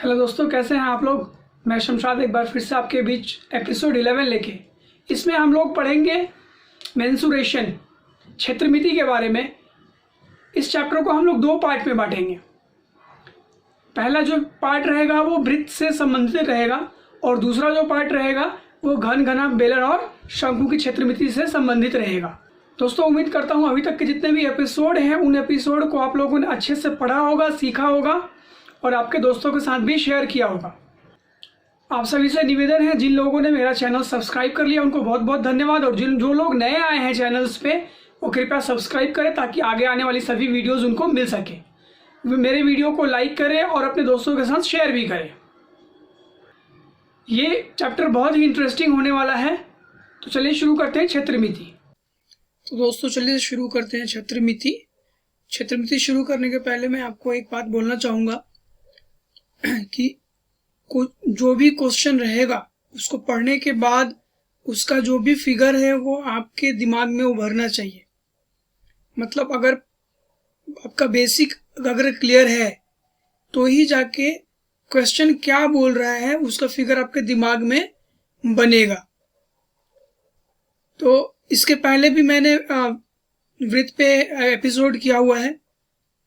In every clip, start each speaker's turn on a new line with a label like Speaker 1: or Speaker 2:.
Speaker 1: Hello दोस्तों, कैसे हैं आप लोग। मैं शमशाद एक बार फिर से आपके बीच एपिसोड 11 लेके। इसमें हम लोग पढ़ेंगे मेंसुरेशन, क्षेत्रमिति के बारे में। इस चैप्टर को हम लोग दो पार्ट में बांटेंगे। पहला जो पार्ट रहेगा वो वृत्त से संबंधित रहेगा और दूसरा जो पार्ट रहेगा वो घन, घना, बेलन और शंकु की क्षेत्रमिति से संबंधित रहेगा। दोस्तों, उम्मीद करता हूँ अभी तक के जितने भी एपिसोड हैं उन एपिसोड को आप लोगों ने अच्छे से पढ़ा होगा, सीखा होगा और आपके दोस्तों के साथ भी शेयर किया होगा। आप सभी से निवेदन है, जिन लोगों ने मेरा चैनल सब्सक्राइब कर लिया उनको बहुत बहुत धन्यवाद, और जो लोग नए आए हैं चैनल्स पे वो कृपया सब्सक्राइब करें ताकि आगे आने वाली सभी वीडियोस उनको मिल सके। मेरे वीडियो को लाइक करें और अपने दोस्तों के साथ शेयर भी करें। ये चैप्टर बहुत ही इंटरेस्टिंग होने वाला है, तो चलिए शुरू करते हैं क्षेत्रमिति। तो दोस्तों चलिए शुरू करते हैं क्षेत्रमिति। क्षेत्रमिति शुरू करने के पहले मैं आपको एक बात बोलना चाहूँगा कि जो भी क्वेश्चन रहेगा उसको पढ़ने के बाद उसका जो भी फिगर है वो आपके दिमाग में उभरना चाहिए। मतलब अगर आपका बेसिक अगर क्लियर है तो ही जाके क्वेश्चन क्या बोल रहा है उसका फिगर आपके दिमाग में बनेगा। तो इसके पहले भी मैंने वृत्त पे एपिसोड किया हुआ है।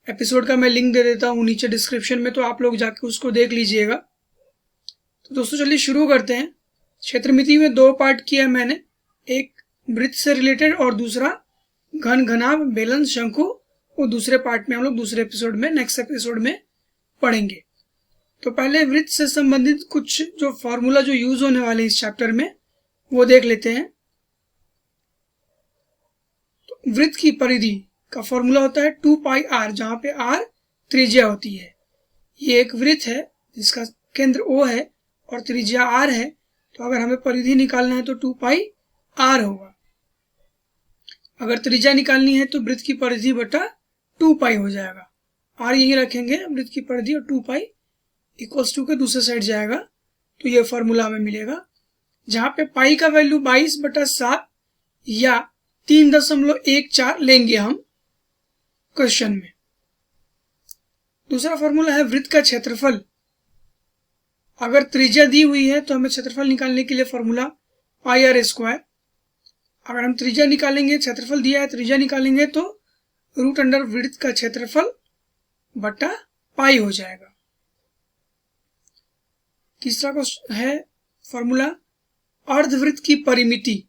Speaker 1: एपिसोड का मैं लिंक दे देता हूँ नीचे डिस्क्रिप्शन में, तो आप लोग जाके उसको देख लीजिएगा। तो दोस्तों चलिए शुरू करते हैं। क्षेत्रमिति में दो पार्ट किया है मैंने, एक वृत्त से रिलेटेड और दूसरा घन, घनाभ, बेलन, शंकु। वो दूसरे पार्ट में हम लोग दूसरे एपिसोड में, नेक्स्ट एपिसोड में पढ़ेंगे। तो पहले वृत्त से संबंधित कुछ जो फॉर्मूला जो यूज होने वाले इस चैप्टर में वो देख लेते हैं। तो वृत्त की परिधि का फॉर्मूला होता है 2 पाई r, जहां पे r त्रिज्या होती है। ये एक वृत्त है जिसका केंद्र O है और त्रिज्या r है। तो अगर हमें परिधि निकालना है तो 2 पाई r होगा। अगर त्रिज्या निकालनी है तो वृत्त की परिधि बटा 2 पाई हो जाएगा। r यहीं रखेंगे, वृत्त की परिधि, और 2 पाई इक्वल्स टू के दूसरे साइड जाएगा। तो ये फॉर्मूला हमें मिलेगा, जहां पे पाई का वैल्यू 22/7 या 3.14 लेंगे हम क्वेश्चन में। दूसरा फॉर्मूला है वृत्त का क्षेत्रफल। अगर त्रिज्या दी हुई है तो हमें क्षेत्रफल निकालने के लिए फॉर्मूला πr²। अगर हम त्रिज्या निकालेंगे, क्षेत्रफल दिया है, त्रिज्या निकालेंगे तो √अंडर वृत्त का क्षेत्रफल बटा पाई हो जाएगा। तीसरा क्वेश्चन है फॉर्मूला अर्धवृत्त की परिमिति।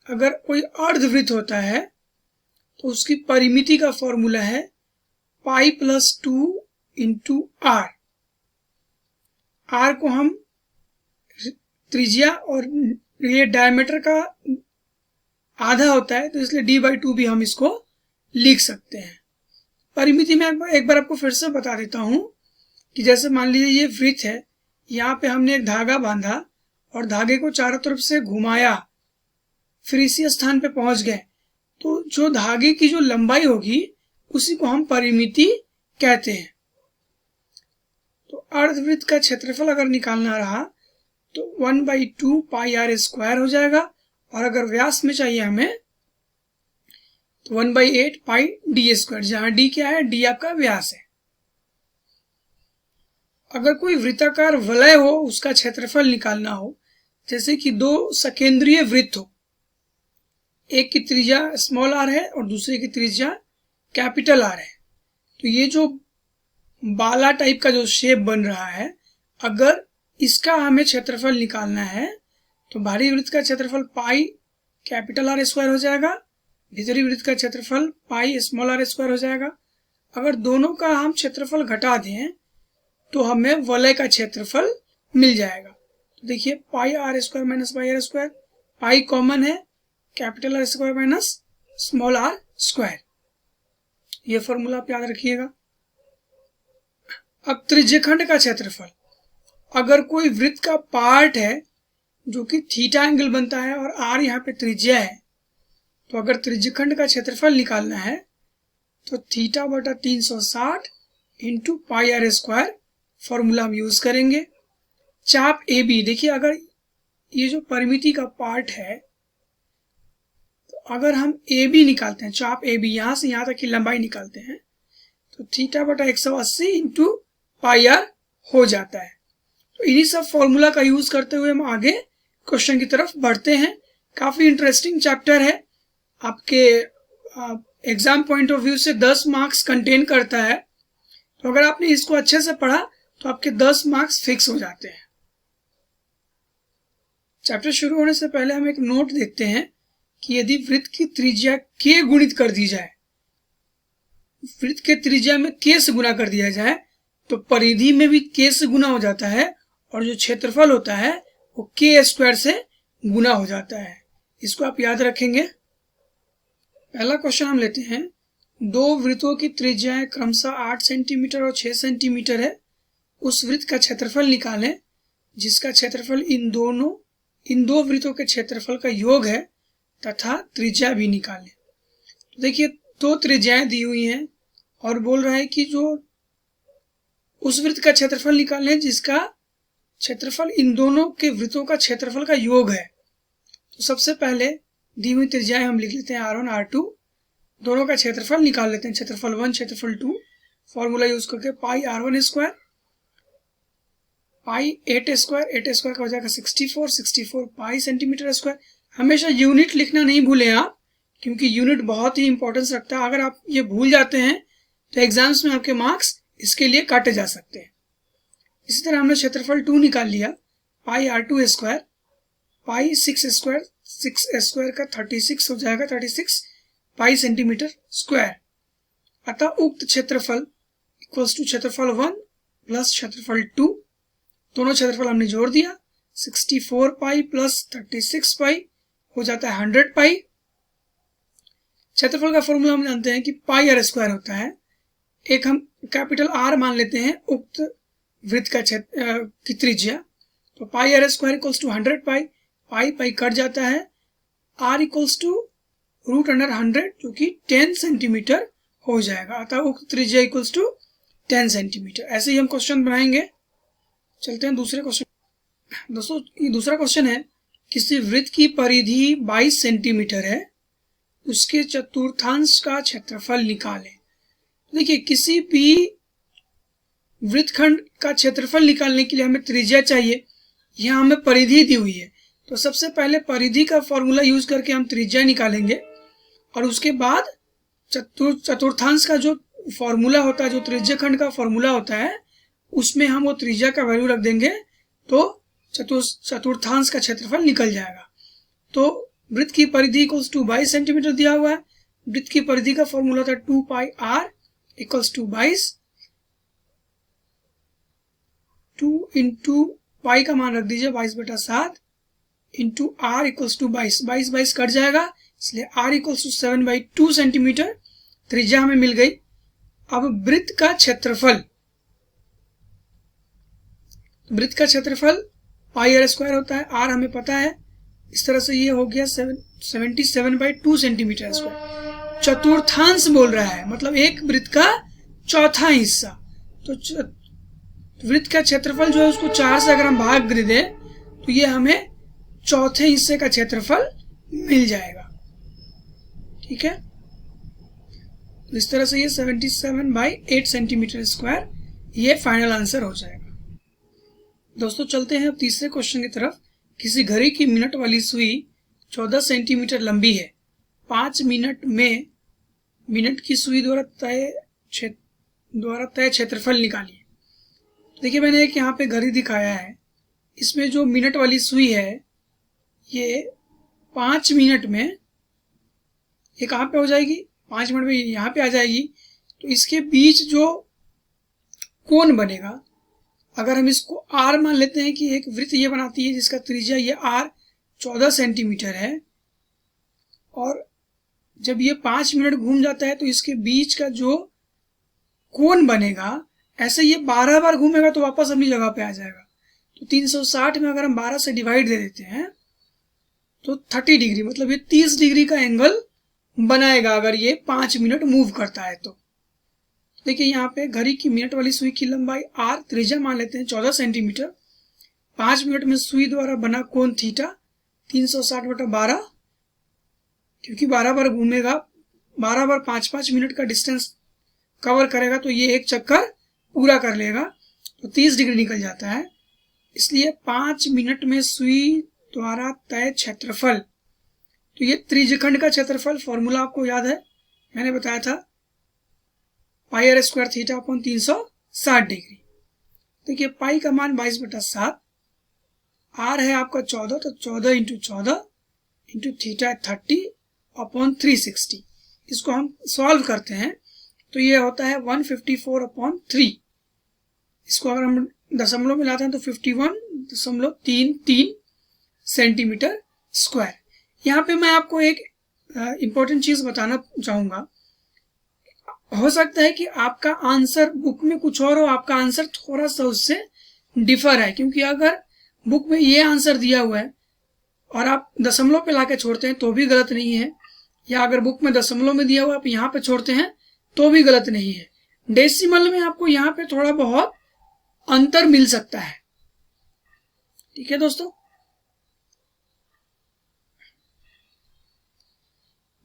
Speaker 1: अगर कोई अर्धवृत्त होता है तो उसकी परिमिति का फॉर्मूला है π+2 × r। r को हम त्रिज्या और ये डायमीटर का आधा होता है तो इसलिए d/2 भी हम इसको लिख सकते हैं। परिमिति में एक बार आपको फिर से बता देता हूं कि जैसे मान लीजिए ये वृत्त है, यहाँ पे हमने एक धागा बांधा और धागे को चारों तरफ से घुमाया, फिर इसी स्थान पे पहुंच गए, तो जो धागे की जो लंबाई होगी उसी को हम परिमिति कहते हैं। तो अर्धवृत्त का क्षेत्रफल अगर निकालना रहा तो 1/2 πr² हो जाएगा, और अगर व्यास में चाहिए हमें तो 1/8 πd², जहां d क्या है, d आपका व्यास है। अगर कोई वृत्ताकार वलय हो, उसका क्षेत्रफल निकालना हो, जैसे कि दो सकेंद्रीय वृत्त हो, एक की त्रिज्या स्मॉल r है और दूसरे की त्रिज्या कैपिटल R है, तो ये जो बाला टाइप का जो शेप बन रहा है, अगर इसका हमें क्षेत्रफल निकालना है तो बाहरी वृत्त का क्षेत्रफल पाई R² हो जाएगा, भीतरी वृत्त का क्षेत्रफल पाई r² हो जाएगा। अगर दोनों का हम क्षेत्रफल घटा दें तो हमें वलय का क्षेत्रफल मिल जाएगा। तो देखिए πr² - πr², पाई कॉमन है, R² - r²। ये फॉर्मूला आप याद रखिएगा। अब त्रिज्यखंड का क्षेत्रफल। अगर कोई वृत्त का पार्ट है जो कि थीटा एंगल बनता है और r यहाँ पे त्रिज्या है, तो अगर त्रिज्यखंड का क्षेत्रफल निकालना है तो θ/360 × πr² फॉर्मूला हम यूज करेंगे। चाप AB, देखिए अगर ये जो परिमिति का पार्ट है तो अगर हम AB निकालते हैं, चाप AB यहां से यहां तक की लंबाई निकालते हैं, तो θ/180 × πr² हो जाता है। तो इन्हीं सब फॉर्मूला का यूज करते हुए हम आगे क्वेश्चन की तरफ बढ़ते हैं। काफी इंटरेस्टिंग चैप्टर है, आपके एग्जाम पॉइंट ऑफ व्यू से 10 मार्क्स कंटेन करता है। तो अगर आपने इसको अच्छे से पढ़ा तो आपके 10 मार्क्स फिक्स हो जाते हैं। चैप्टर शुरू होने से पहले हम एक नोट देखते हैं कि यदि वृत्त की त्रिज्या k गुणित कर दी जाए, वृत्त के त्रिज्या में k से गुना कर दिया जाए, तो परिधि में भी k से गुना हो जाता है और जो क्षेत्रफल होता है वो k² से गुना हो जाता है। इसको आप याद रखेंगे। पहला क्वेश्चन हम लेते हैं। दो वृत्तों की त्रिज्याएं क्रमशः 8 सेंटीमीटर और 6 सेंटीमीटर है। उस वृत्त का क्षेत्रफल निकालें जिसका क्षेत्रफल इन दो वृत्तों के क्षेत्रफल का योग है तथा त्रिज्या भी निकालें। तो देखिए, दो त्रिज्याएं दी हुई हैं और बोल रहा है कि जो उस वृत्त का क्षेत्रफल निकालें जिसका क्षेत्रफल इन दोनों के वृत्तों का क्षेत्रफल का योग है। तो सबसे पहले दी हुई त्रिज्याएं हम लिख लेते हैं R1 R2, दोनों का क्षेत्रफल निकाल लेते हैं, क्षेत्रफल 1 क्षेत्रफल 2, फॉर्मूला यूज करके पाई R1 स्क्वायर पाई 8 स्क्वायर का हो जाएगा 64 पाई सेंटीमीटर स्क्वायर। हमेशा यूनिट लिखना नहीं भूलें आप, क्योंकि यूनिट बहुत ही इंपॉर्टेंस रखता है। अगर आप ये भूल जाते हैं तो एग्जाम्स में आपके मार्क्स इसके लिए काटे जा सकते हैं। इसी तरह हमने क्षेत्रफल 2 निकाल लिया, पाई R2 स्क्वायर पाई 6 स्क्वायर का 36 हो जाएगा, 36 पाई सेंटीमीटर स्क्वायर। अतः उक्त क्षेत्रफल इक्वल्स टू क्षेत्रफल 1 प्लस क्षेत्रफल 2, दोनों क्षेत्रफल हमने जोड़ दिया, 64 पाई प्लस 36 पाई हो जाता है 100 पाई। क्षेत्रफल का फॉर्मूला हम जानते हैं कि पाई R स्क्वायर होता है। एक हम कैपिटल R मान लेते हैं उक्त वृत्त का की त्रिज्या, तो pi R square equals to 100 pi, pi pi cut जाता है, R equals to root under 100 जो कि 10 सेंटीमीटर हो जाएगा। अतः उक्त त्रिज्या इक्वल्स टू 10 सेंटीमीटर। ऐसे ही हम क्वेश्चन बनाएंगे। चलते हैं दूसरे क्वेश्चन। दोस्तों, ये दूसरा क्वेश्चन है, किसी वृत्त की परिधि 22 सेंटीमीटर है, उसके चतुर्थांश का क्षेत्रफल निकालें। देखिए, किसी भी वृत्तखंड का क्षेत्रफल निकालने के लिए हमें त्रिज्या चाहिए, यहाँ हमें परिधि दी हुई है। तो सबसे पहले परिधि का फॉर्मूला यूज करके हम त्रिज्या निकालेंगे और उसके बाद चतुर्थांश का जो फॉर्मूला होता है, जो त्रिज्याखंड का फॉर्मूला होता है, उसमें हम वो त्रिज्या का वैल्यू रख देंगे तो चतुर्थांश का क्षेत्रफल निकल जाएगा। तो वृत्त की परिधि इक्वल्स टू 22 सेंटीमीटर दिया हुआ है। वृत्त की परिधि का फॉर्मूला था 2 pi R equals to 22, 2 into pi का मान रख दीजिए 22/7 into R equals to 22 cut जाएगा, इसलिए R इक्वल्स टू 7/2 सेंटीमीटर त्रिज्या हमें मिल गई। अब वृत्त का क्षेत्रफल पाई R स्क्वायर होता है, R हमें पता है, इस तरह से ये हो गया 77/2 सेंटीमीटर स्क्वायर। चतुर्थांश बोल रहा है, मतलब एक वृत्त का चौथा हिस्सा। तो वृत्त का क्षेत्रफल जो है उसको 4 से अगर हम भाग दें तो ये हमें चौथे हिस्से का क्षेत्रफल मिल जाएगा। ठीक है, इस तरह से ये 77/8 सेंटीमीटर स्क्वायर ये फाइनल आंसर हो जाएगा। दोस्तों, चलते हैं अब तीसरे क्वेश्चन की तरफ। किसी घड़ी की मिनट वाली सुई 14 सेंटीमीटर लंबी है। 5 मिनट में मिनट की सुई द्वारा तय क्षेत्रफल निकालिए। देखिए, मैंने एक यहाँ पे घड़ी दिखाया है, इसमें जो मिनट वाली सुई है ये 5 मिनट में ये कहाँ पे हो जाएगी, 5 मिनट में यहाँ पे आ जाएगी। तो इसके बीच जो कोण बनेगा, अगर हम इसको R मान लेते हैं कि एक वृत्त ये बनाती है जिसका त्रिज्या ये R 14 सेंटीमीटर है, और जब ये 5 मिनट घूम जाता है तो इसके बीच का जो कोण बनेगा, ऐसे ये 12 बार घूमेगा तो वापस अपनी जगह पे आ जाएगा। तो 360 में अगर हम 12 से डिवाइड दे देते हैं तो 30 डिग्री, मतलब ये 30 डिग्री का एंगल बनाएगा अगर ये 5 मिनट मूव करता है। तो देखिए, यहाँ पे घड़ी की मिनट वाली सुई की लंबाई R, त्रिज्या मान लेते हैं 14 सेंटीमीटर, 5 मिनट में सुई द्वारा बना कोण थीटा 360/12, क्योंकि 12 बार घूमेगा, 12 बार 5-5 मिनट का डिस्टेंस कवर करेगा तो ये एक चक्कर पूरा कर लेगा। तो 30 डिग्री निकल जाता है। इसलिए 5 मिनट में सुई द्वारा तय क्षेत्रफल, तो ये त्रिज्यखंड का क्षेत्रफल फॉर्मूला आपको याद है, मैंने बताया था pi are square theta upon 360 degree. देखिए पाई का मान 22/7, आर है आपका 14, तो 14 इंटू 14 इंटू थीटा 30 अपॉन 360। इसको हम सॉल्व करते हैं तो ये होता है 154/3। इसको अगर हम दशमलव में लाते हैं तो 51.33 सेंटीमीटर स्क्वायर। यहाँ पे मैं आपको एक इम्पोर्टेंट चीज बताना चाहूंगा। हो सकता है कि आपका आंसर बुक में कुछ और हो, आपका आंसर थोड़ा सा उससे डिफर है, क्योंकि अगर बुक में ये आंसर दिया हुआ है और आप दशमलव पे लाके छोड़ते हैं तो भी गलत नहीं है, या अगर बुक में दशमलव में दिया हुआ आप यहाँ पे छोड़ते हैं तो भी गलत नहीं है। डेसिमल में आपको यहाँ पे थोड़ा बहुत अंतर मिल सकता है। ठीक है दोस्तों,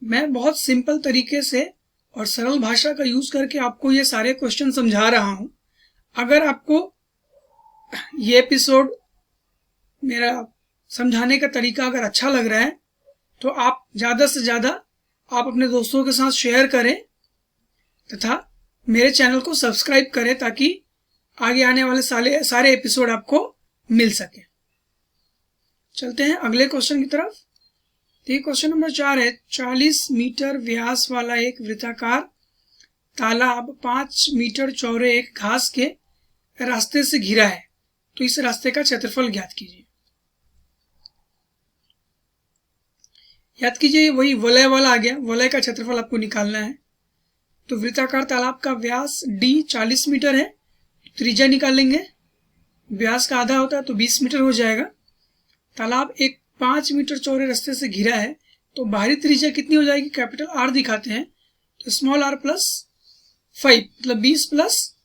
Speaker 1: मैं बहुत सिंपल तरीके से और सरल भाषा का यूज करके आपको ये सारे क्वेश्चन समझा रहा हूं। अगर आपको ये एपिसोड मेरा समझाने का तरीका अगर अच्छा लग रहा है तो आप ज़्यादा से ज़्यादा आप अपने दोस्तों के साथ शेयर करें तथा मेरे चैनल को सब्सक्राइब करें ताकि आगे आने वाले सारे एपिसोड आपको मिल सके। चलते हैं अगले क्वेश्चन की तरफ। ये क्वेश्चन नंबर 4 है। 40 मीटर व्यास वाला एक वृत्ताकार तालाब 5 मीटर चौड़े एक घास के रास्ते से घिरा है, तो इस रास्ते का क्षेत्रफल ज्ञात कीजिए। याद कीजिए वही वलय वाला आ गया, वलय का क्षेत्रफल आपको निकालना है। तो वृत्ताकार तालाब का व्यास d 40 मीटर है, त्रिज्या निकाल लेंगे, व्यास का आधा होता है तो 20 मीटर हो जाएगा। तालाब एक 5 मीटर चौड़े रास्ते से घिरा है, तो बाहरी त्रिज्या कितनी हो जाएगी, कैपिटल R दिखाते हैं तो स्मॉल r प्लस 5 मतलब 20 प्लस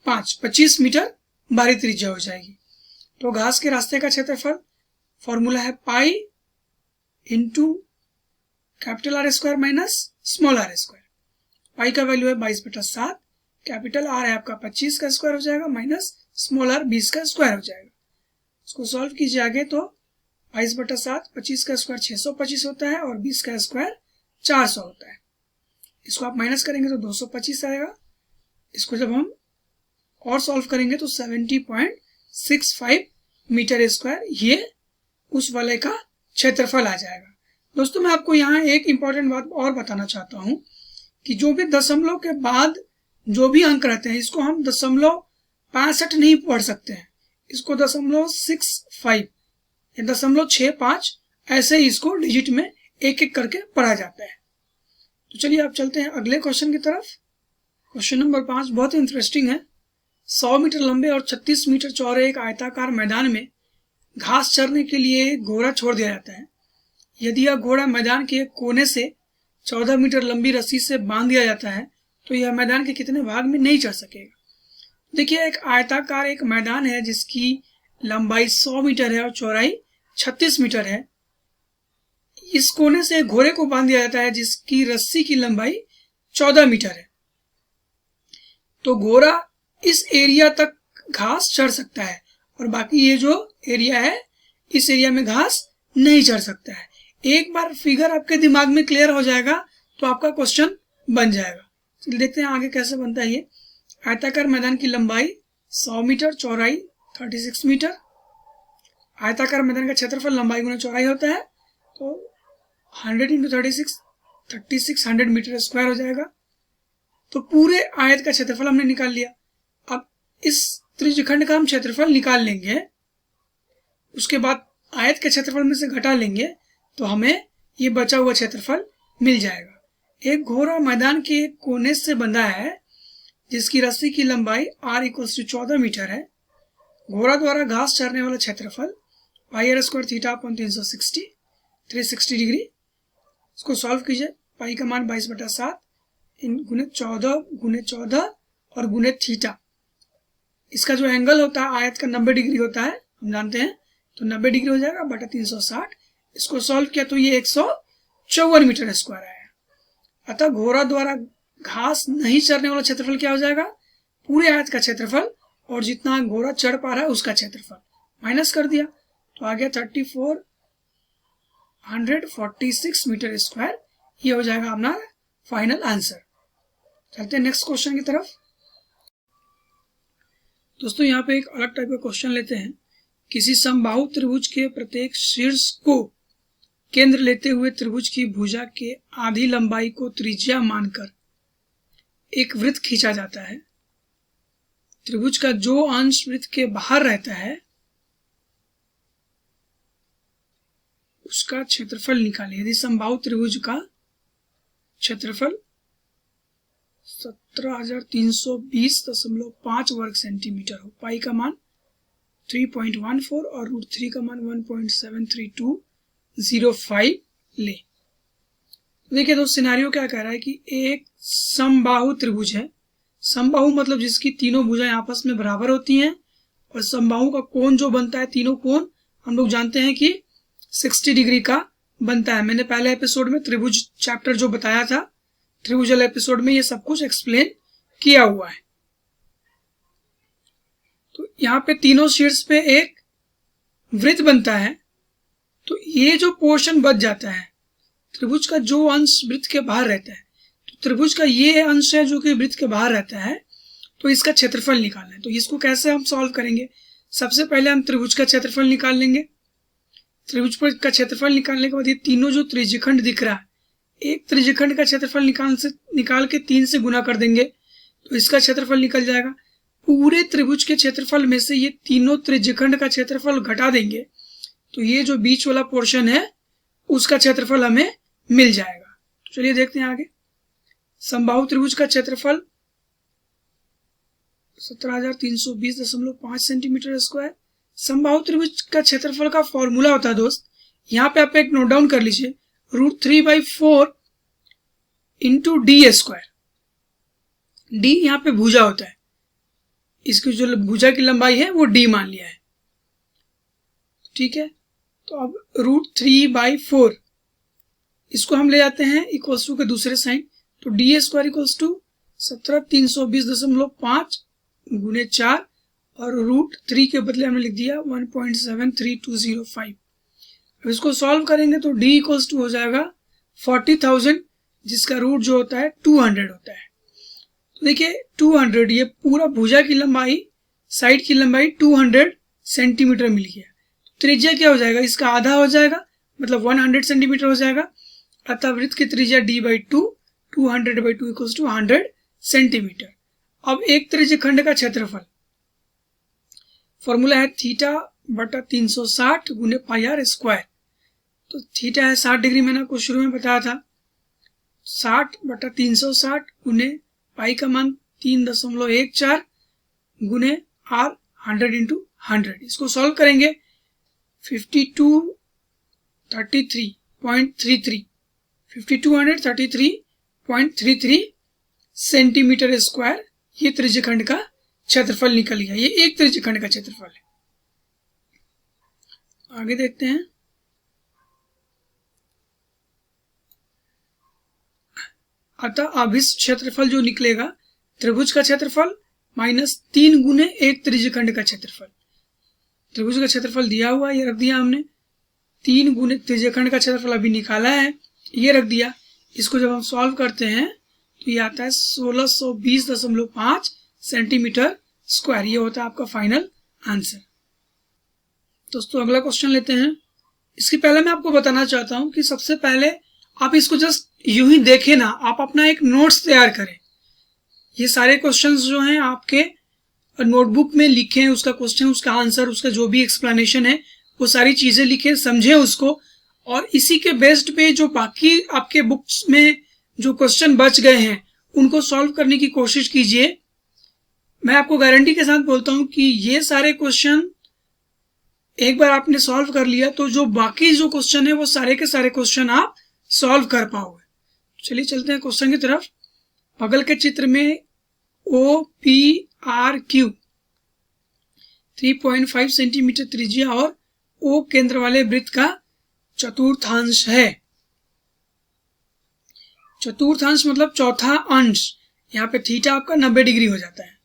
Speaker 1: 5 25 मीटर बाहरी त्रिज्या हो जाएगी। तो घास के रास्ते का क्षेत्रफल फॉर्मूला है pi into capital R square minus small r square. Pi का वैल्यू है 22/7, कैपिटल R है आपका 25 का स्क्वायर हो जाएगा माइनस स्मॉल r 20 का स्क्वायर हो जाएगा। इसको सॉल्व कीजिए आगे तो 22/7, 25 का स्क्वायर 625 होता है और 20 का स्क्वायर 400 होता है। इसको आप माइनस करेंगे तो 225 आएगा। इसको जब हम और सॉल्व करेंगे तो 70.65 मीटर स्क्वायर ये उस वलय का क्षेत्रफल आ जाएगा। दोस्तों मैं आपको यहाँ एक इम्पॉर्टेंट बात और बताना चाहता हूँ कि जो भी दशमलव के बाद जो भी अंक रहते हैं इसको हम 0.65 नहीं पढ़ सकते हैं, इसको 0.65 या 0.65 ऐसे ही इसको डिजिट में एक एक करके पढ़ा जाता है। तो चलिए आप चलते हैं अगले क्वेश्चन की तरफ। क्वेश्चन नंबर 5 बहुत इंटरेस्टिंग है। 100 मीटर लंबे और 36 मीटर चौड़े एक आयताकार मैदान में घास चरने के लिए घोड़ा छोड़ दिया जाता है। यदि यह घोड़ा मैदान के एक कोने से 14 मीटर लंबी रस्सी से बांध दिया जाता है तो यह मैदान के कितने भाग में नहीं चढ़ सकेगा। देखिए एक आयताकार एक मैदान है जिसकी लंबाई 100 मीटर है और चौड़ाई 36 मीटर है। इस कोने से घोड़े को बांध दिया जाता है जिसकी रस्सी की लंबाई 14 मीटर है। तो घोड़ा इस एरिया तक घास चढ़ सकता है और बाकी ये जो एरिया है इस एरिया में घास नहीं चढ़ सकता है। एक बार फिगर आपके दिमाग में क्लियर हो जाएगा तो आपका क्वेश्चन बन जाएगा। चलिए देखते हैं आगे कैसे बनता है ये। आयताकार मैदान की लंबाई 100 मीटर, चौड़ाई 36 मीटर। आयताकार मैदान का क्षेत्रफल लंबाई गुना चौड़ाई होता है तो 100 इंटू 36 मीटर स्क्वायर हो जाएगा। तो पूरे आयत का क्षेत्रफल हमने निकाल लिया। अब इस त्रिज्यखंड का हम क्षेत्रफल निकाल लेंगे, उसके बाद आयत के क्षेत्रफल में से घटा लेंगे तो हमें ये बचा हुआ क्षेत्रफल मिल जाएगा। एक घोड़ा मैदान के एक कोने से बंधा है जिसकी रस्सी की लंबाई r = 14 मीटर है। घोड़ा द्वारा घास चरने वाला क्षेत्रफल पाई r square theta upon 360 degree. इसको सॉल्व कीजिए। पाई का मान 22/7 गुने 14 और गुने थीटा। इसका जो एंगल होता है आयत का 90 डिग्री होता है, हम जानते हैं, तो 90 डिग्री हो जाएगा बटा 360। इसको सॉल्व किया तो ये 154 मीटर स्क्वायर आया। अतः घोड़ा द्वारा घास नहीं चरने वाला क्षेत्रफल क्या हो जाएगा, पूरे आयत का क्षेत्रफल और जितना घोड़ा चढ़ पा रहा है उसका क्षेत्रफल, माइनस कर दिया तो आ गया 3446 मीटर स्क्वायर। ये हो जाएगा अपना फाइनल आंसर। चलते हैं नेक्स्ट क्वेश्चन की तरफ। दोस्तों यहाँ पे एक अलग टाइप का क्वेश्चन लेते हैं। किसी समबाहु त्रिभुज के प्रत्येक शीर्ष को केंद्र लेते हुए त्रिभुज की भुजा के आधी लंबाई को त्रिज्या मानकर एक वृत्त खींचा जाता है। त्रिभुज का जो अंश वृत्त के बाहर रहता है उसका क्षेत्रफल निकालें। यदि समबाहु त्रिभुज का क्षेत्रफल 17,320.5 वर्ग सेंटीमीटर हो, पाई का मान 3.14 और √3 का मान 1.73205 ले। देखिए दोस्त, सिनारियो क्या कह रहा है कि एक समबाहु त्रिभुज है। समबाहु मतलब जिसकी तीनों भुजाएं आपस में बराबर होती हैं, और समबाहु का कोण जो बनता है, तीनों कोण हम लोग जानते हैं कि 60 डिग्री का बनता है। मैंने पहले एपिसोड में त्रिभुज चैप्टर जो बताया था, त्रिभुजल एपिसोड में ये सब कुछ एक्सप्लेन किया हुआ है। तो यहाँ पे तीनों शीर्ष पे एक वृत्त बनता है, तो ये जो पोर्शन बच जाता है, त्रिभुज का जो अंश वृत्त के बाहर रहता है, तो त्रिभुज का ये अंश है जो कि वृत्त के बाहर रहता है, तो इसका क्षेत्रफल निकालना है। तो इसको कैसे हम सॉल्व करेंगे? सबसे पहले हम त्रिभुज का क्षेत्रफल निकाल लेंगे। त्रिभुज का क्षेत्रफल निकालने के बाद ये तीनों जो त्रिज्यखंड दिख रहा है, एक त्रिज्यखंड का क्षेत्रफल निकाल के 3 से गुना कर देंगे तो इसका क्षेत्रफल निकल जाएगा। पूरे त्रिभुज के क्षेत्रफल में से ये तीनों त्रिज्यखंड का क्षेत्रफल घटा देंगे तो ये जो बीच वाला पोर्शन है उसका क्षेत्रफल हमें मिल जाएगा। तो चलिए देखते हैं आगे। समबाहु त्रिभुज का क्षेत्रफल 17,320.5 सेंटीमीटर स्क्वायर। समबाहु त्रिभुज का क्षेत्रफल का फॉर्मूला होता है दोस्त, यहाँ पे आप एक नोट डाउन कर लीजिए, √3/4 इंटू डी स्क्वायर। डी यहाँ पे भुजा होता है, इसकी जो भुजा की लंबाई है वो डी मान लिया है, ठीक है। तो अब √3/4 इसको हम ले जाते हैं इक्वल्स टू के दूसरे साइन, तो डी स्क्वायर इक्वल्स टू 17,320.5 गुने 4 और √3 के बदले हमने लिख दिया 1.73205। अब इसको सॉल्व करेंगे तो d इक्वल्स टू हो जाएगा 40,000, जिसका रूट जो होता है 200 होता है। तो देखिए 200, ये पूरा भुजा की लंबाई, साइड की लंबाई 200 सेंटीमीटर मिल गया। त्रिज्या क्या हो जाएगा? इसका आधा हो जाएगा, मतलब 100 सेंटीमीटर हो जाएगा। अतः वृत्त की त्रिज्या d/2, 200/2 इक्वल्स टू 100 सेंटीमीटर। अब एक त्रिज्यखंड का क्षेत्रफल, फॉर्मूला है θ/360 गुने πr स्क्वायर। तो थीटा है 60 डिग्री, मैंने आपको शुरू में बताया था। 60/360 गुने पाई का मान 3.14 गुने r 100 इंटू 100। इसको सॉल्व करेंगे 5233 सेंटीमीटर स्क्वायर ये त्रिज्यखंड का क्षेत्रफल निकल गया। ये एक त्रिज्यखंड का क्षेत्रफल है। आगे देखते हैं। अतः अब इस क्षेत्रफल जो निकलेगा, त्रिभुज का क्षेत्रफल माइनस 3 गुने एक त्रिज्यखंड का क्षेत्रफल। त्रिभुज का क्षेत्रफल दिया हुआ है, ये रख दिया हमने। 3 गुने त्रिज्यखंड का क्षेत्रफल अभी निकाला है, ये रख दिया। इसको जब हम सॉल्व करते हैं तो ये आता है 1620.5 सेंटीमीटर स्क्वायर। ये होता है आपका फाइनल आंसर। दोस्तों अगला क्वेश्चन लेते हैं। इसके पहले मैं आपको बताना चाहता हूं कि सबसे पहले आप इसको जस्ट यूं ही देखें ना, आप अपना एक नोट्स तैयार करें। ये सारे क्वेश्चंस जो हैं आपके नोटबुक में लिखें, उसका क्वेश्चन, उसका आंसर, उसका जो भी एक्सप्लेनेशन है वो सारी चीजें लिखें, समझें उसको, और इसी के बेस्ड पे जो बाकी आपके बुक्स में जो क्वेश्चन बच गए हैं उनको सॉल्व करने की कोशिश कीजिए। मैं आपको गारंटी के साथ बोलता हूं कि ये सारे क्वेश्चन एक बार आपने सॉल्व कर लिया तो जो बाकी जो क्वेश्चन है वो सारे के सारे क्वेश्चन आप सॉल्व कर पाओगे। चलिए चलते हैं क्वेश्चन की तरफ। बगल के चित्र में OPRQ 3.5 सेंटीमीटर त्रिज्या और O केंद्र वाले वृत्त का चतुर्थांश है। चतुर्थांश मतलब चौथा अंश। यहाँ पे थीटा आपका 90 डिग्री हो जाता है।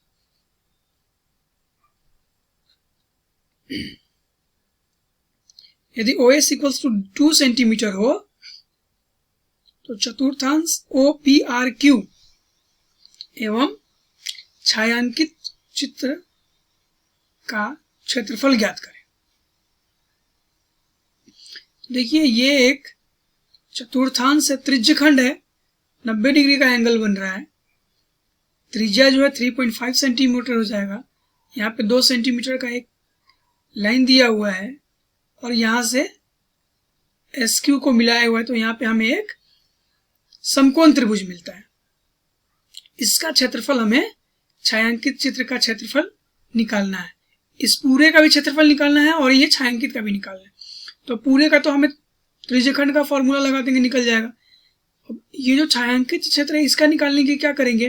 Speaker 1: यदि OS इक्वल्स टू 2 सेंटीमीटर हो तो चतुर्थांश OPRQ एवं छायांकित चित्र का क्षेत्रफल ज्ञात करें। देखिए ये एक चतुर्थांश है, त्रिज्यखंड है, 90 डिग्री का एंगल बन रहा है। त्रिज्या जो है 3.5 सेंटीमीटर हो जाएगा। यहाँ पे 2 सेंटीमीटर का एक लाइन दिया हुआ है और यहाँ से SQ को मिलाया हुआ है, तो यहाँ पे हमें एक समकोण त्रिभुज मिलता है। इसका क्षेत्रफल हमें छायांकित चित्र का क्षेत्रफल निकालना है। इस पूरे का भी क्षेत्रफल निकालना है और ये छायांकित का भी निकालना है। तो पूरे का तो हमें त्रिज्यखंड का फॉर्मूला लगा देंगे, निकल जाएगा। अब ये जो छायांकित क्षेत्र है इसका निकालने के क्या करेंगे,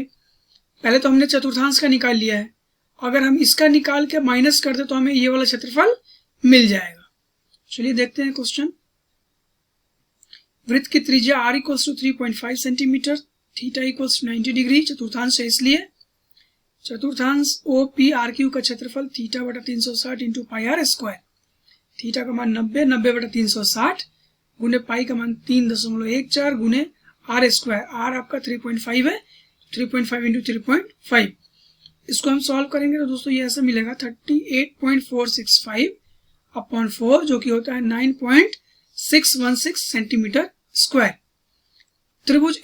Speaker 1: पहले तो हमने चतुर्थांश का निकाल लिया है, अगर हम इसका निकाल के माइनस कर दे तो हमें ये वाला क्षेत्रफल मिल जाएगा। चलिए देखते हैं क्वेश्चन। वृत्त की त्रिज्या r equals to 3.5 centimetre, theta equals to 90 degree, चतुर्थांश है इसलिए चतुर्थांश OPRQ का क्षेत्रफल थीटा बटा 360 इंटू पाई आर स्क्वायर। थीटा का मान 90, 90 बटा 360 गुने पाई का मान 3.14 गुने आर स्क्वायर। आर आपका 3.5 है, 3.5 इंटू 3.5। इसको हम सॉल्व करेंगे तो दोस्तों ये ऐसा मिलेगा 38.465 अपॉन 4 जो कि होता है 9.616 सेंटीमीटर स्क्वायर। त्रिभुज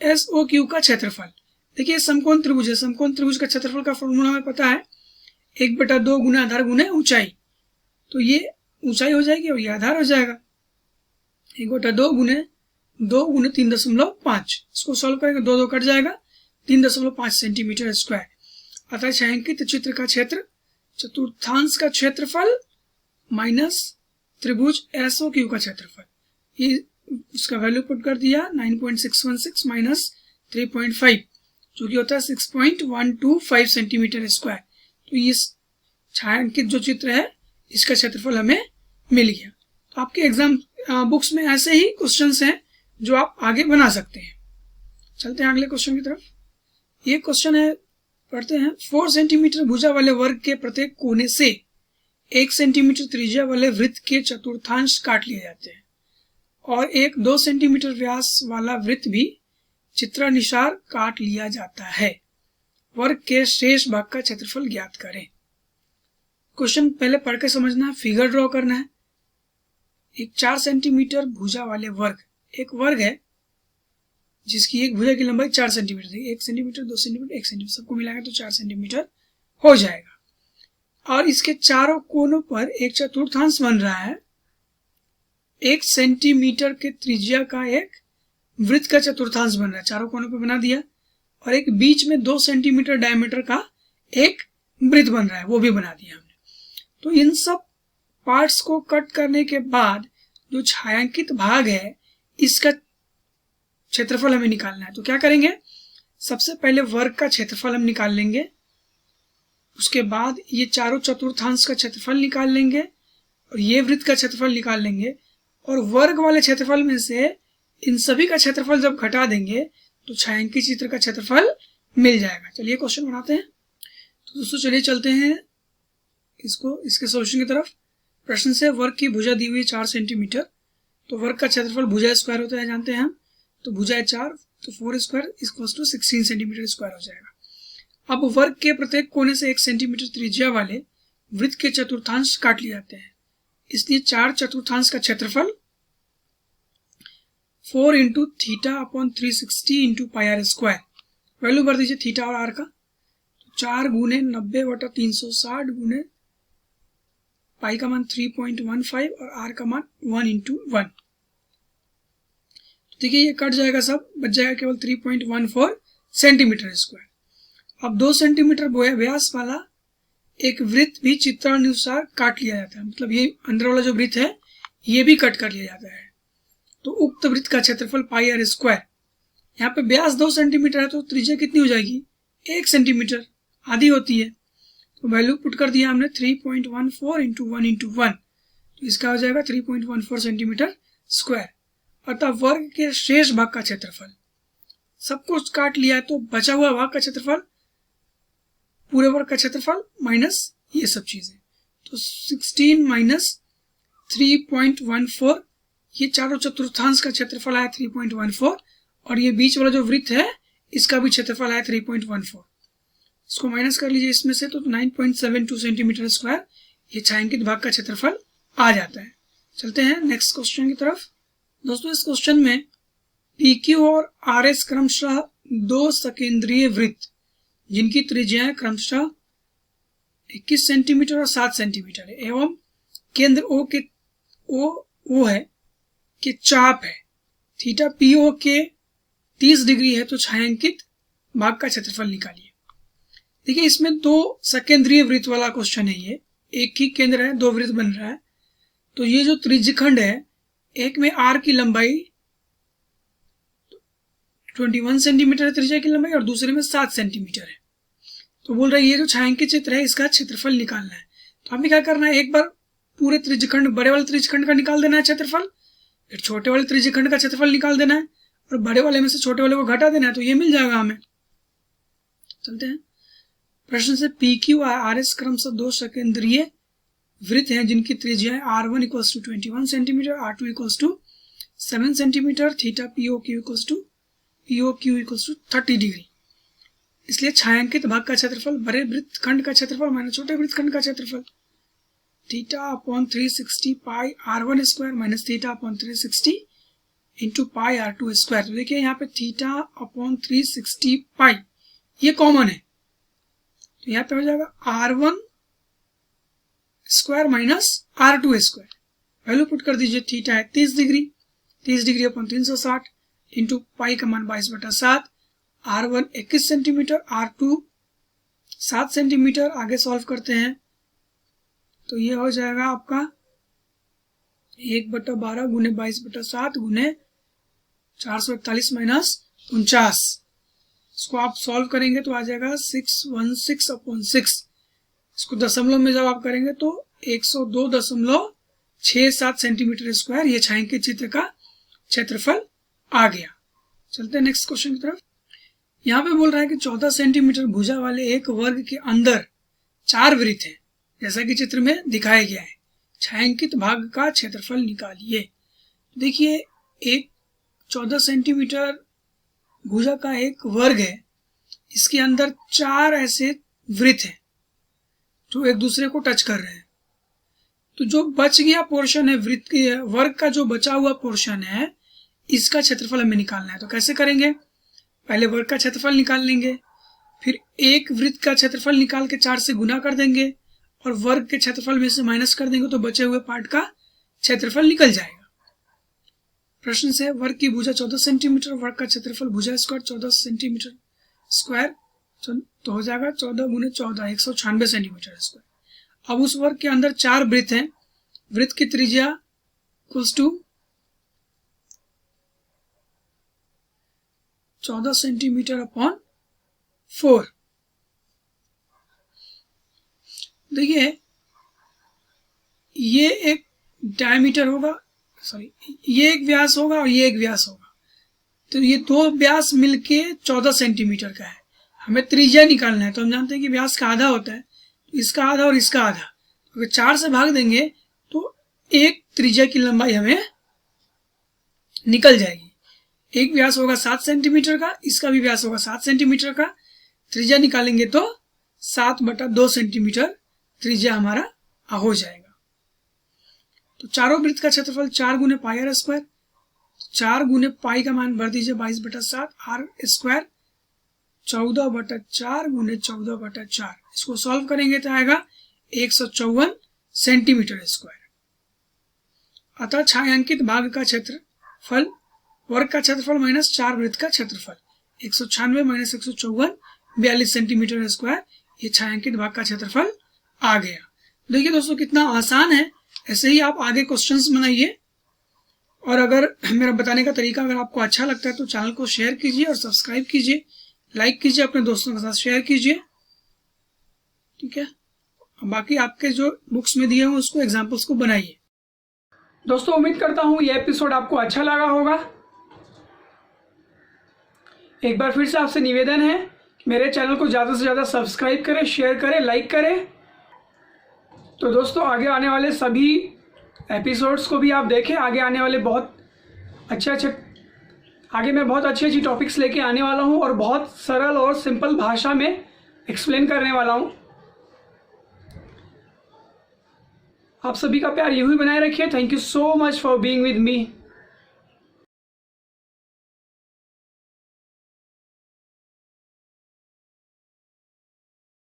Speaker 1: SOQ का क्षेत्रफल, देखिए समकोण त्रिभुज है, समकोण त्रिभुज का क्षेत्रफल का फॉर्मूला हमें पता है 1/2 गुना आधार गुने ऊंचाई। तो ये ऊंचाई हो जाएगी और ये आधार हो जाएगा 1/2 गुने 2 गुने 3.5। इसको सॉल्व करेंगे 2 2 कट जाएगा, 3.5 सेंटीमीटर स्क्वायर। अतः छायांकित चित्र का क्षेत्र चतुर्थांश का क्षेत्रफल माइनस त्रिभुज SOQ का क्षेत्रफल, ये उसका वैल्यू पुट कर दिया 9.616 माइनस 3.5 जो कि होता है 6.125 सेंटीमीटर स्क्वायर। तो ये छायांकित जो चित्र है इसका क्षेत्रफल हमें मिल गया। तो आपके एग्जाम बुक्स में ऐसे ही क्वेश्चंस हैं जो आप आगे बना सकते हैं। चलते हैं अगले क्वेश्चन की तरफ। ये क्वेश्चन है, पढ़ते हैं। 4 सेंटीमीटर भुजा वाले वर्ग के प्रत्येक कोने से 1 सेंटीमीटर त्रिज्या वाले वृत्त के चतुर्थांश काट लिए जाते हैं और एक 2 सेंटीमीटर व्यास वाला वृत्त भी चित्रानुसार काट लिया जाता है। वर्ग के शेष भाग का क्षेत्रफल ज्ञात करें। क्वेश्चन पहले पढ़ के समझना है, फिगर ड्रॉ करना है। एक 4 सेंटीमीटर भुजा वाले वर्ग, एक वर्ग है जिसकी एक भुजा की लंबाई 4 सेंटीमीटर थी। 1 सेंटीमीटर, 2 सेंटीमीटर, 1 सेंटीमीटर, सबको मिलाएगा तो 4 सेंटीमीटर हो जाएगा। और इसके चारों कोनों पर एक चतुर्थांश बन रहा है। 1 सेंटीमीटर के त्रिज्या का एक वृत्त का चतुर्थांश बन रहा है, चारों कोनों पर बना दिया। और एक बीच में 2 सेंटीमीटर डायमीटर का एक वृत्त बन रहा है, वो भी बना दिया हमने। तो इन सब पार्ट्स को कट करने के बाद जो छायांकित भाग है इसका क्षेत्रफल हमें निकालना है। तो क्या करेंगे, सबसे पहले वर्ग का क्षेत्रफल हम निकाल लेंगे, उसके बाद ये चारों चतुर्थांश का क्षेत्रफल निकाल लेंगे और ये वृत्त का क्षेत्रफल निकाल लेंगे। और वर्ग वाले क्षेत्रफल में से इन सभी का क्षेत्रफल जब घटा देंगे तो छायांकित चित्र का क्षेत्रफल मिल जाएगा। चलिए क्वेश्चन बनाते हैं। तो दोस्तों चलिए चलते हैं इसके सॉल्यूशन की तरफ। प्रश्न से वर्ग की भुजा दी हुई 4 सेंटीमीटर, तो वर्ग का क्षेत्रफल भुजा स्क्वायर होता है जानते हैं हम, तो भुजा है 4, तो 4 square equals to 16 centimetre square हो जाएगा। अब वर्ग के प्रत्येक कोने से 1 सेंटीमीटर त्रिज्या वाले वृत्त के चतुर्थांश काट लिए जाते हैं, इसलिए 4 चतुर्थांश का क्षेत्रफल 4 into theta upon 360 into pi are square. Value भर दीजिए थीटा और आर का, तो 4 गुने 90 बटा 360 गुने पाई का मान 3.15 और आर का मान 1 इंटू 1। देखिए ये कट जाएगा, सब बच जाएगा केवल 3.14 सेंटीमीटर स्क्वायर। अब 2 सेंटीमीटर व्यास वाला एक वृत्त भी चित्रानुसार काट लिया जाता है, मतलब ये अंदर वाला जो वृत्त है ये भी कट कर लिया जाता है। तो उक्त वृत्त का क्षेत्रफल पाई आर स्क्वायर। यहाँ पे व्यास 2 सेंटीमीटर है तो त्रिज्या कितनी हो जाएगी, 1 सेंटीमीटर, आधी होती है। तो वैल्यू पुट कर दिया हमने 3.14 इंटू 1 इंटू 1, तो इसका हो जाएगा 3.14 सेंटीमीटर स्क्वायर। अतः वर्ग के शेष भाग का क्षेत्रफल, सब कुछ काट लिया है तो बचा हुआ भाग का क्षेत्रफल, पूरे वर्ग का क्षेत्रफल माइनस ये सब चीजें, तो 16 माइनस 3.14, ये चारों चतुर्थांश का क्षेत्रफल आया 3.14, और ये बीच वाला जो वृत्त है इसका भी क्षेत्रफल आया 3.14। इसको माइनस कर लीजिए इसमें से, तो 9.72 सेंटीमीटर स्क्वायर ये छायांकित भाग का क्षेत्रफल आ जाता है। चलते हैं नेक्स्ट क्वेश्चन की तरफ। दोस्तों इस क्वेश्चन में PQ और RS क्रमशः दो सकेंद्रीय वृत्त जिनकी त्रिज्याएं क्रमशः 21 सेंटीमीटर और 7 सेंटीमीटर है एवं केंद्र O है कि चाप है थीटा PO के 30 डिग्री है, तो छायांकित भाग का क्षेत्रफल निकालिए। देखिए इसमें दो सकेंद्रीय वृत्त वाला क्वेश्चन है, ये एक ही केंद्र है, दो वृत्त बन रहा है। तो ये जो त्रिज्यखंड है, एक में R की लंबाई 21 सेंटीमीटर है त्रिज्या की लंबाई, और दूसरे में 7 सेंटीमीटर है। तो बोल रहा है ये जो छायांकित चित्र है इसका क्षेत्रफल निकालना है। तो हमें क्या करना है, एक बार पूरे त्रिज्यखंड, बड़े वाले त्रिज्यखंड का निकाल देना है क्षेत्रफल, फिर छोटे वाले त्रिज्यखंड का क्षेत्रफल निकाल देना है, और बड़े वाले में से छोटे वाले को घटा देना है, तो ये मिल जाएगा हमें। चलते हैं प्रश्न से। PQ और RS क्रमशः दो सकेंद्रीय वृत्त हैं जिनकी त्रिज्या R1 equals to 21 centimetre, R2 equals to 7 centimetre, theta POQ equals to 30 degree. इसलिए छायांकित भाग का क्षेत्रफल बड़े वृत्तखंड का क्षेत्रफल माइनस छोटे वृत्तखंड का क्षेत्रफल, थीटा अपॉन 360 पाई R1 square minus theta upon 360 into पाई R2 स्क्वायर। तो देखिए यहाँ पे थीटा अपॉन 360 पाई ये कॉमन है, तो यहाँ पे हो जाएगा R1 square minus R2 square. Value put कर दीजिए, थीटा है 30 degree, 30 degree upon 360 into pi का मान 22/7, R1 21 सेंटीमीटर, R2 7 सेंटीमीटर। आगे सॉल्व करते हैं तो ये हो जाएगा आपका 1/12 गुने 22/7 गुने 441 माइनस 49। इसको आप सॉल्व करेंगे तो आ जाएगा 616/6। इसको दशमलव में जब आप करेंगे तो 102.67 सेंटीमीटर स्क्वायर ये छायांकित चित्र का क्षेत्रफल आ गया। चलते हैं नेक्स्ट क्वेश्चन की तरफ। यहाँ पे बोल रहा है कि 14 सेंटीमीटर भुजा वाले एक वर्ग के अंदर 4 वृत्त हैं जैसा कि चित्र में दिखाया गया है, छायांकित भाग का क्षेत्रफल निकालिए। देखिए एक 14 सेंटीमीटर भुजा का एक वर्ग है, इसके अंदर 4 ऐसे वृत्त हैं जो एक दूसरे को टच कर रहे हैं। तो जो बच गया पोर्शन है वृत्त के वर्ग का, जो बचा हुआ पोर्शन है इसका क्षेत्रफल हमें निकालना है। तो कैसे करेंगे, पहले वर्ग का क्षेत्रफल निकाल लेंगे, फिर एक वृत्त का क्षेत्रफल निकाल के 4 से गुना कर देंगे और वर्ग के क्षेत्रफल में से माइनस कर देंगे, तो बचे हुए पार्ट का क्षेत्रफल निकल जाएगा। प्रश्न से वर्ग की भुजा 14 सेंटीमीटर, वर्ग का क्षेत्रफल भुजा स्क्वायर 14 सेंटीमीटर स्क्वायर, तो हो जाएगा 14 गुने 14 196 सेंटीमीटर स्क्वायर। अब उस वर्ग के अंदर 4 वृत्त हैं, वृत्त की त्रिज्या इक्वल्स टू 14 सेंटीमीटर अपॉन 4। देखिए ये एक डायमीटर होगा, सॉरी ये एक व्यास होगा और ये एक व्यास होगा, तो ये दो व्यास मिलके 14 सेंटीमीटर का है। हमें त्रिज्या निकालना है, तो हम जानते हैं कि व्यास का आधा होता है, तो इसका आधा और इसका आधा, तो अगर 4 से भाग देंगे तो एक त्रिज्या की लंबाई हमें निकल जाएगी। एक व्यास होगा 7 सेंटीमीटर का, इसका भी व्यास होगा 7 सेंटीमीटर का, त्रिज्या निकालेंगे तो 7/2 सेंटीमीटर त्रिज्या हमारा हो जाएगा। तो चारों वृत्त का क्षेत्रफल 4 गुने पाई आर स्क्वायर, 4 गुने पाई का मान भर दीजिए 22/7, आर स्क्वायर 14/4 गुने 14/4। इसको सॉल्व करेंगे तो आएगा 154 सेंटीमीटर स्क्वायर। अतः छायांकित भाग का क्षेत्रफल वर्ग का क्षेत्रफल माइनस 4 वृत्त का क्षेत्रफल 196 माइनस 154 42 सेंटीमीटर स्क्वायर, ये छायांकित भाग का क्षेत्रफल आ गया। देखिए दोस्तों कितना आसान है, ऐसे ही आप आगे क्वेश्चंस बनाइए। और अगर मेरा बताने का तरीका अगर आपको अच्छा लगता है तो चैनल को शेयर कीजिए और सब्सक्राइब कीजिए, लाइक कीजिए, अपने दोस्तों के साथ शेयर कीजिए, ठीक है। बाकी आपके जो बुक्स में दिए हुए उसको एग्जाम्पल्स को बनाइए। दोस्तों उम्मीद करता हूँ ये एपिसोड आपको अच्छा लगा होगा। एक बार फिर से आपसे निवेदन है कि मेरे चैनल को ज़्यादा से ज़्यादा सब्सक्राइब करें, शेयर करें, लाइक करें। तो दोस्तों आगे आने वाले सभी एपिसोड्स को भी आप देखें। आगे आने वाले आगे मैं बहुत अच्छी अच्छी टॉपिक्स लेके आने वाला हूँ और बहुत सरल और सिंपल भाषा में एक्सप्लेन करने वाला हूँ। आप सभी का प्यार यूं ही बनाए रखिए। Thank you so much for being with me.